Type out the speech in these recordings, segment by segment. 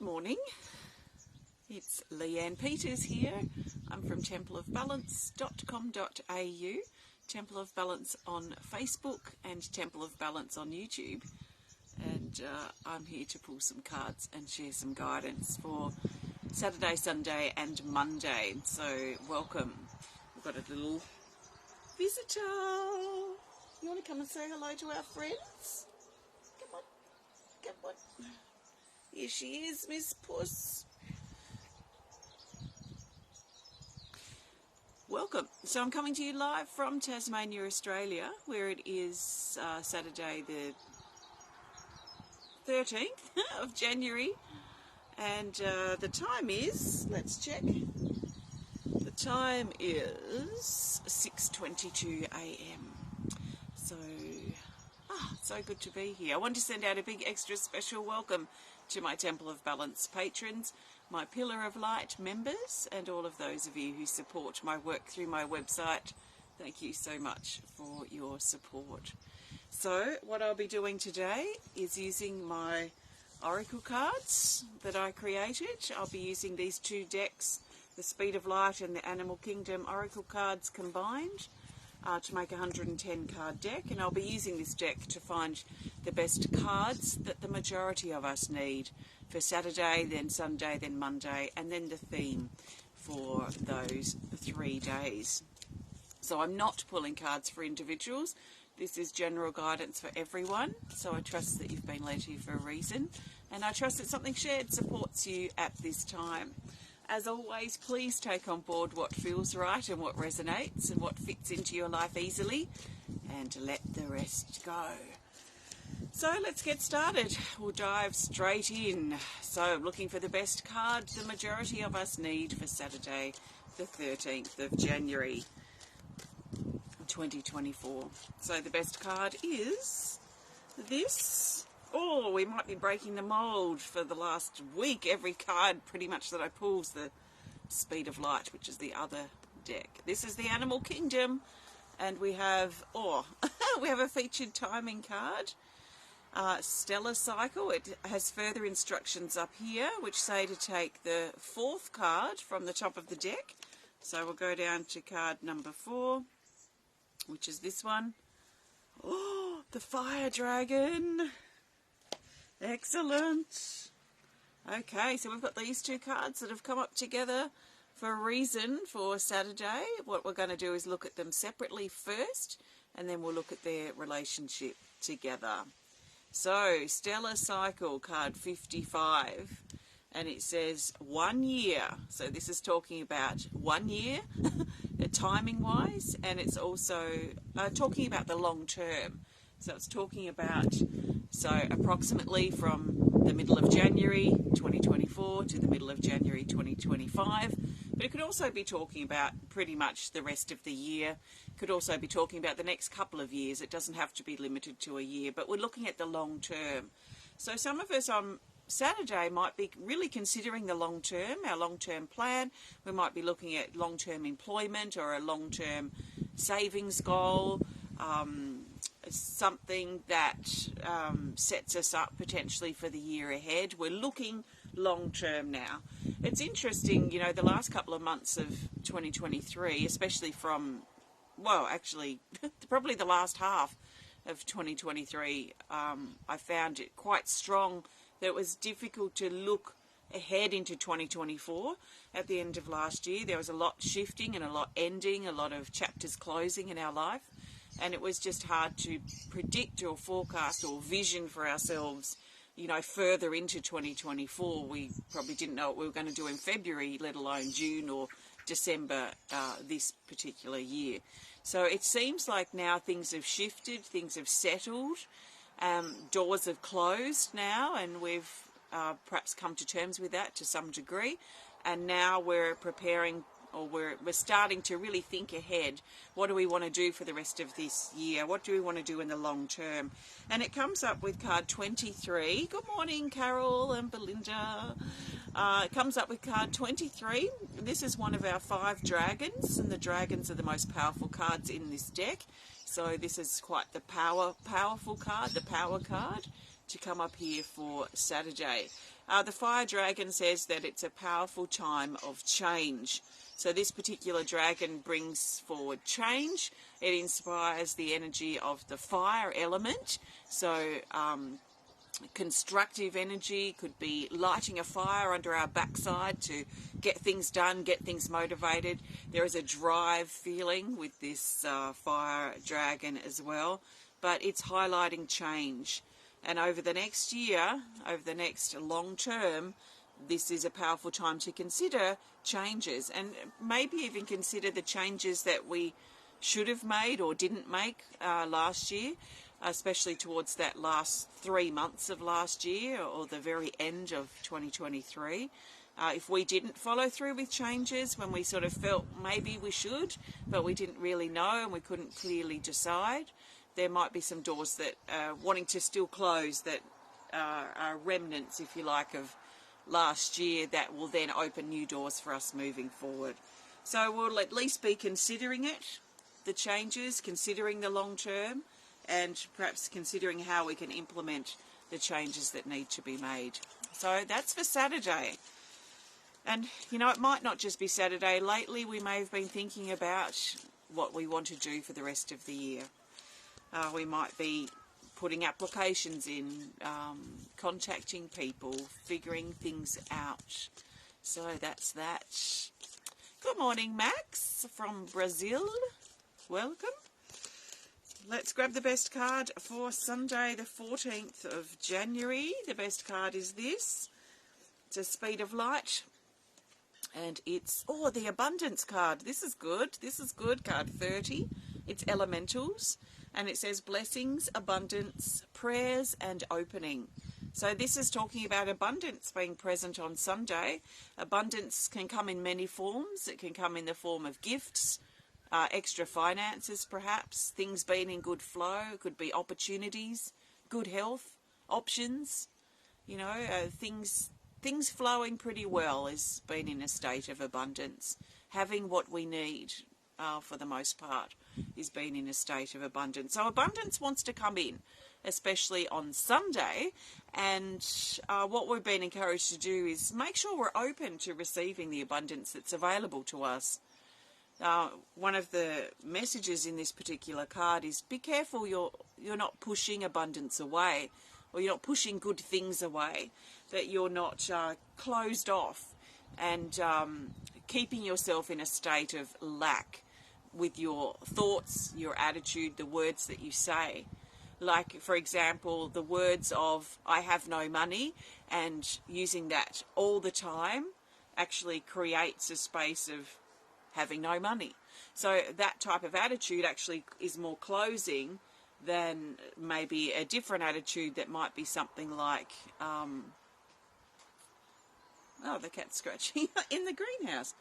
morning, it's Leanne Peters here. I'm from templeofbalance.com.au, Temple of Balance on Facebook and Temple of Balance on YouTube, and I'm here to pull some cards and share some guidance for Saturday, Sunday and Monday. So welcome. We've got a little visitor. You want to come and say hello to our friends? Come on, come on. Here she is, Miss Puss. Welcome. So I'm coming to you live from Tasmania, Australia, where it is Saturday the 13th of January, and the time is, let's check, the time is 6:22 a.m. So good to be here. I want to send out a big extra special welcome to my Temple of Balance patrons, my Pillar of Light members, and all of those of you who support my work through my website. Thank you so much for your support. So what I'll be doing today is using my oracle cards that I created. I'll be using these two decks, the Speed of Light and the Animal Kingdom oracle cards combined, to make a 110 card deck, and I'll be using this deck to find the best cards that the majority of us need for Saturday, then Sunday, then Monday, and then the theme for those 3 days. So I'm not pulling cards for individuals. This is general guidance for everyone, so I trust that you've been led here for a reason, and I trust that something shared supports you at this time. As always, please take on board what feels right and what resonates and what fits into your life easily, and let the rest go. So let's get started. We'll dive straight in. So looking for the best card the majority of us need for Saturday, the 13th of January, 2024. So the best card is this. Oh, we might be breaking the mould. For the last week, every card pretty much that I pull is the Speed of Light, which is the other deck. This is the Animal Kingdom, and we have, we have a featured timing card, Stellar Cycle. It has further instructions up here, which say to take the 4th card from the top of the deck. So we'll go down to card number 4, which is this one. Oh, the Fire Dragon. Excellent. Okay, so we've got these two cards that have come up together for a reason for Saturday. What we're going to do is look at them separately first, and then we'll look at their relationship together. So, Stellar Cycle, card 55, and it says 1 year. So this is talking about 1 year, timing-wise, and it's also talking about the long term. So it's talking about, approximately from the middle of January 2024 to the middle of January 2025. But it could also be talking about pretty much the rest of the year. It could also be talking about the next couple of years. It doesn't have to be limited to a year, but we're looking at the long term. So some of us on Saturday might be really considering the long term, our long-term plan. We might be looking at long-term employment or a long-term savings goal, something that sets us up potentially for the year ahead. We're looking long term now. It's interesting, you know, the last couple of months of 2023, especially from, probably the last half of 2023, I found it quite strong that it was difficult to look ahead into 2024. At the end of last year, there was a lot shifting and a lot ending, a lot of chapters closing in our life. And it was just hard to predict or forecast or vision for ourselves, you know, further into 2024. We probably didn't know what we were going to do in February, let alone June or December this particular year. So it seems like now things have shifted, things have settled, doors have closed now, and we've perhaps come to terms with that to some degree. And now we're preparing, or we're starting to really think ahead. What do we want to do for the rest of this year? What do we want to do in the long term? And it comes up with card 23. Good morning, Carol and Belinda. It comes up with card 23. This is one of our 5 dragons, and the dragons are the most powerful cards in this deck. So this is quite the powerful card, the power card, to come up here for Saturday. The fire dragon says that it's a powerful time of change. So this particular dragon brings forward change. It inspires the energy of the fire element. So constructive energy could be lighting a fire under our backside to get things done, get things motivated. There is a drive feeling with this fire dragon as well, but it's highlighting change. And over the next year, over the next long term, this is a powerful time to consider changes, and maybe even consider the changes that we should have made or didn't make last year, especially towards that last 3 months of last year or the very end of 2023. If we didn't follow through with changes when we sort of felt maybe we should, but we didn't really know and we couldn't clearly decide, there might be some doors that are wanting to still close that are remnants, if you like, of last year that will then open new doors for us moving forward. So we'll at least be considering it, the changes, considering the long term, and perhaps considering how we can implement the changes that need to be made. So that's for Saturday. And, you know, it might not just be Saturday. Lately we may have been thinking about what we want to do for the rest of the year. We might be putting applications in, contacting people, figuring things out. So that's that. Good morning, Max from Brazil. Welcome. Let's grab the best card for Sunday, the 14th of January. The best card is this. It's a Speed of Light. And it's, oh, the Abundance card. This is good. This is good. Card 30. It's Elementals. And it says blessings, abundance, prayers and opening. So this is talking about abundance being present on Sunday. Abundance can come in many forms. It can come in the form of gifts, extra finances perhaps, things being in good flow. It could be opportunities, good health, options, you know, things flowing pretty well is being in a state of abundance. Having what we need for the most part is being in a state of abundance. So abundance wants to come in, especially on Sunday, and what we've been encouraged to do is make sure we're open to receiving the abundance that's available to us. One of the messages in this particular card is be careful you're not pushing abundance away, or you're not pushing good things away, that you're not closed off and keeping yourself in a state of lack with your thoughts, your attitude, the words that you say. Like, for example, the words of, I have no money, and using that all the time actually creates a space of having no money. So that type of attitude actually is more closing than maybe a different attitude that might be something like, oh, the cat's scratching in the greenhouse.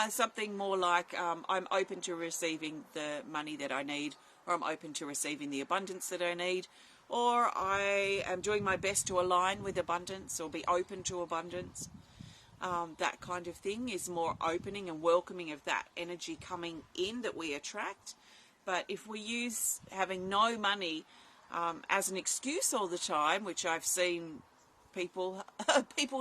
Something more like, I'm open to receiving the money that I need, or I'm open to receiving the abundance that I need, or I am doing my best to align with abundance or be open to abundance. That kind of thing is more opening and welcoming of that energy coming in that we attract. But if we use having no money as an excuse all the time, which I've seen people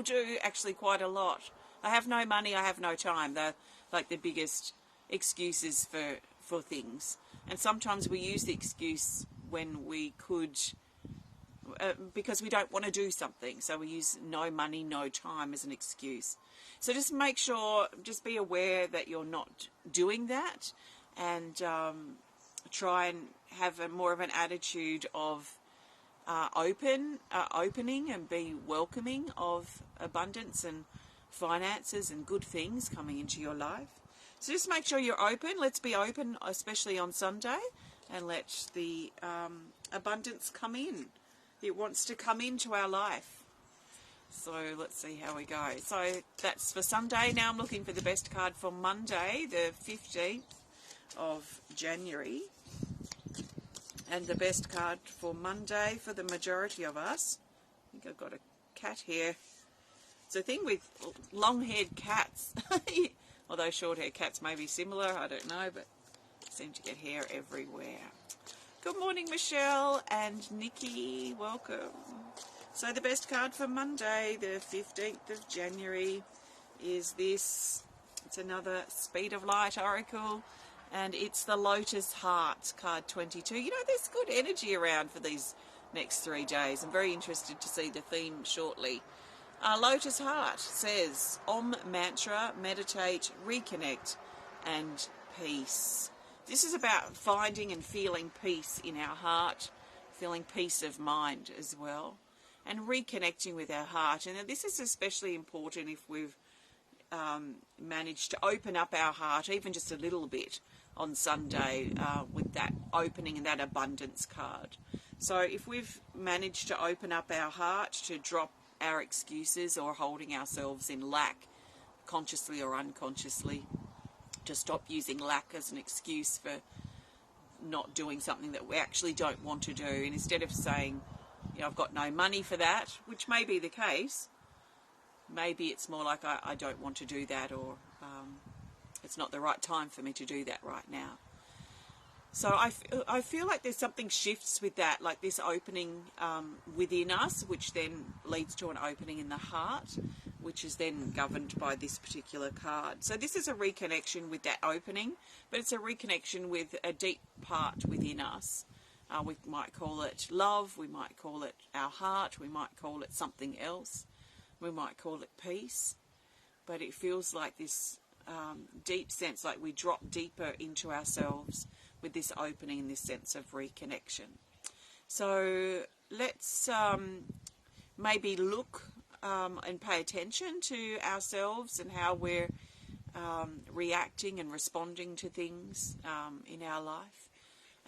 do actually quite a lot. I have no money, I have no time. They're like the biggest excuses for things. And sometimes we use the excuse when we could, because we don't want to do something. So we use no money, no time as an excuse. So just make sure, just be aware that you're not doing that, and try and have more of an attitude of opening and be welcoming of abundance and finances and good things coming into your life. So just make sure you're open. Let's be open, especially on Sunday, and let the abundance come in. It wants to come into our life. So let's see how we go. So that's for Sunday. Now I'm looking for the best card for Monday, the 15th of January. And the best card for Monday for the majority of us. I think I've got a cat here. It's a thing with long-haired cats. Although short-haired cats may be similar, I don't know, but seem to get hair everywhere. Good morning, Michelle and Nikki. Welcome. So the best card for Monday, the 15th of January, is this. It's another Speed of Light Oracle, and it's the Lotus Heart, card 22. You know, there's good energy around for these next 3 days. I'm very interested to see the theme shortly. Lotus Heart says, Om mantra, meditate, reconnect, and peace. This is about finding and feeling peace in our heart, feeling peace of mind as well, and reconnecting with our heart. And this is especially important if we've managed to open up our heart even just a little bit on Sunday with that opening and that abundance card. So if we've managed to open up our heart, to drop our excuses or holding ourselves in lack, consciously or unconsciously, to stop using lack as an excuse for not doing something that we actually don't want to do, and instead of saying, you know, I've got no money for that, which may be the case, maybe it's more like I don't want to do that, or it's not the right time for me to do that right now. So I feel like there's something shifts with that, like this opening within us, which then leads to an opening in the heart, which is then governed by this particular card. So this is a reconnection with that opening, but it's a reconnection with a deep part within us. We might call it love, we might call it our heart, we might call it something else, we might call it peace, but it feels like this deep sense, like we drop deeper into ourselves with this opening and this sense of reconnection. So let's maybe look and pay attention to ourselves and how we're reacting and responding to things in our life,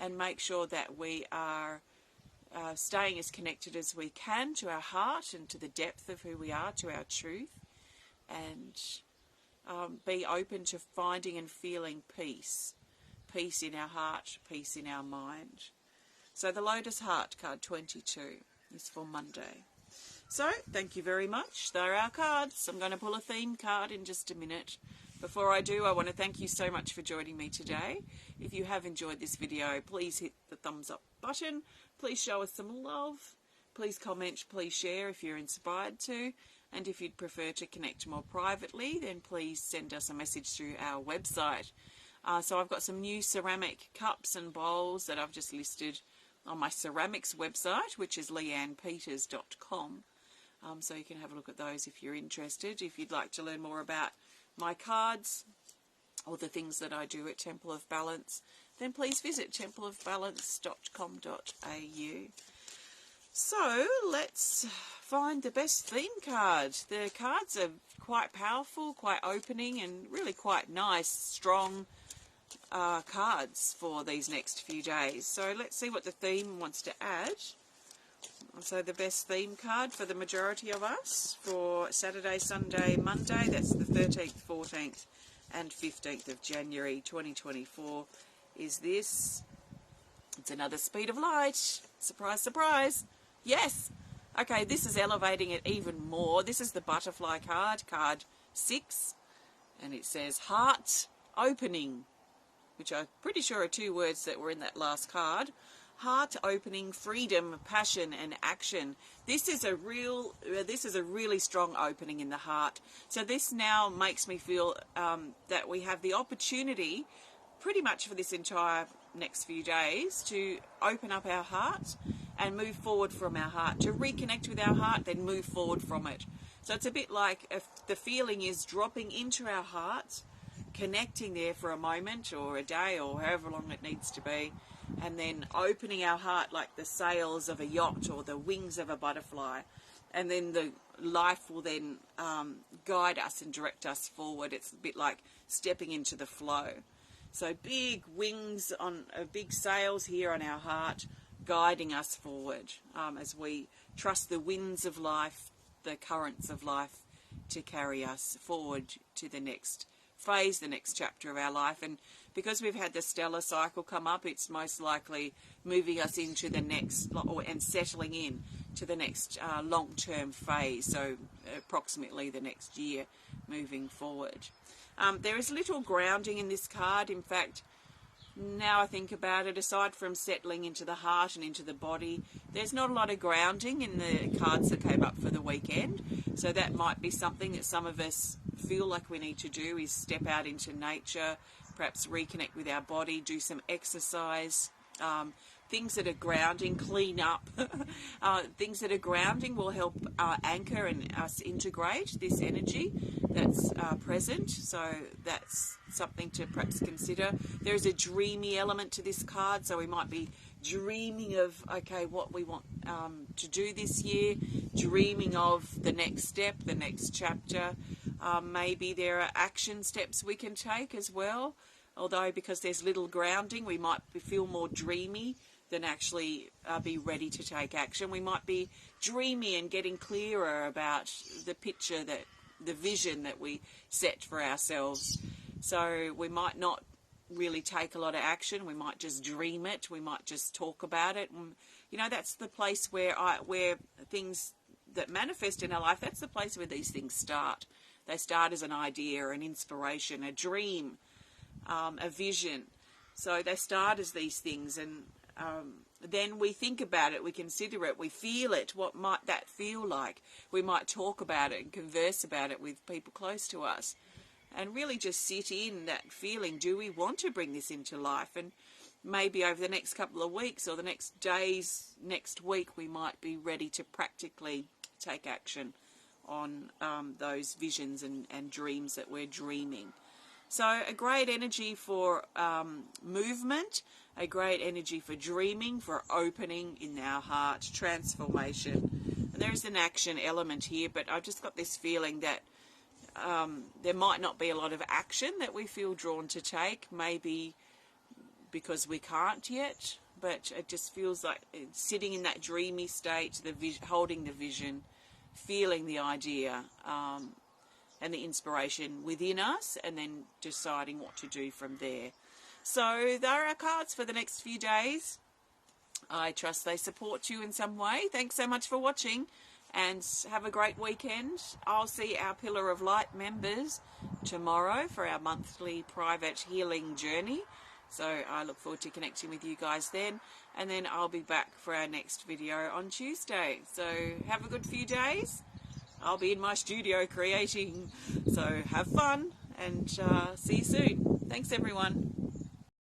and make sure that we are staying as connected as we can to our heart and to the depth of who we are, to our truth, and be open to finding and feeling peace. Peace in our heart, peace in our mind. So the Lotus Heart, card 22, is for Monday. So thank you very much. They're our cards. I'm going to pull a theme card in just a minute. Before I do, I want to thank you so much for joining me today. If you have enjoyed this video, please hit the thumbs up button. Please show us some love. Please comment, please share if you're inspired to. And if you'd prefer to connect more privately, then please send us a message through our website. So I've got some new ceramic cups and bowls that I've just listed on my ceramics website, which is leannepeters.com. So you can have a look at those if you're interested. If you'd like to learn more about my cards or the things that I do at Temple of Balance, then please visit templeofbalance.com.au. So let's find the best theme card. The cards are quite powerful, quite opening, and really quite nice, strong cards for these next few days. So let's see what the theme wants to add. So the best theme card for the majority of us for Saturday, Sunday, Monday, that's the 13th, 14th and 15th of January 2024, is this. It's another Speed of Light. Surprise, surprise. Yes. Okay, this is elevating it even more. This is the butterfly card, card 6, and it says Heart Opening, which I'm pretty sure are 2 words that were in that last card. Heart opening, freedom, passion, and action. This is a really strong opening in the heart. So this now makes me feel that we have the opportunity, pretty much for this entire next few days, to open up our heart and move forward from our heart, to reconnect with our heart, then move forward from it. So it's a bit like if the feeling is dropping into our heart, connecting there for a moment or a day or however long it needs to be, and then opening our heart like the sails of a yacht or the wings of a butterfly, and then the life will then guide us and direct us forward. It's a bit like stepping into the flow. So big wings on big sails here on our heart, guiding us forward as we trust the winds of life, the currents of life, to carry us forward to the next phase, the next chapter of our life. And because we've had the stellar cycle come up, it's most likely moving us into the next, and settling in to the next long-term phase, so approximately the next year moving forward. There is little grounding in this card. In fact, now I think about it, aside from settling into the heart and into the body, there's not a lot of grounding in the cards that came up for the weekend. So that might be something that some of us feel like we need to do, is step out into nature, perhaps reconnect with our body, do some exercise, things that are grounding, clean up. Things that are grounding will help anchor and us integrate this energy that's present. So that's something to perhaps consider. There is a dreamy element to this card, so we might be dreaming of, okay, what we want to do this year, dreaming of the next step, the next chapter. Maybe there are action steps we can take as well, although because there's little grounding, we might feel more dreamy than actually be ready to take action. We might be dreamy and getting clearer about the picture, that the vision that we set for ourselves. So we might not really take a lot of action. We might just dream it. We might just talk about it. And, you know, that's the place where things that manifest in our life, that's the place where these things start. They start as an idea, an inspiration, a dream, a vision. So they start as these things, and then we think about it, we consider it, we feel it. What might that feel like? We might talk about it and converse about it with people close to us, and really just sit in that feeling. Do we want to bring this into life? And maybe over the next couple of weeks or the next days, next week, we might be ready to practically take action on those visions and dreams that we're dreaming. So a great energy for movement, a great energy for dreaming, for opening in our heart, transformation. And there is an action element here, but I've just got this feeling that there might not be a lot of action that we feel drawn to take, maybe because we can't yet, but it just feels like sitting in that dreamy state, holding the vision, feeling the idea, and the inspiration within us, and then deciding what to do from there. So there are cards for the next few days. I trust they support you in some way. Thanks so much for watching, and have a great weekend. I'll see our Pillar of Light members tomorrow for our monthly private healing journey. So I look forward to connecting with you guys then, and then I'll be back for our next video on Tuesday. So have a good few days. I'll be in my studio creating, so have fun, and see you soon. Thanks everyone.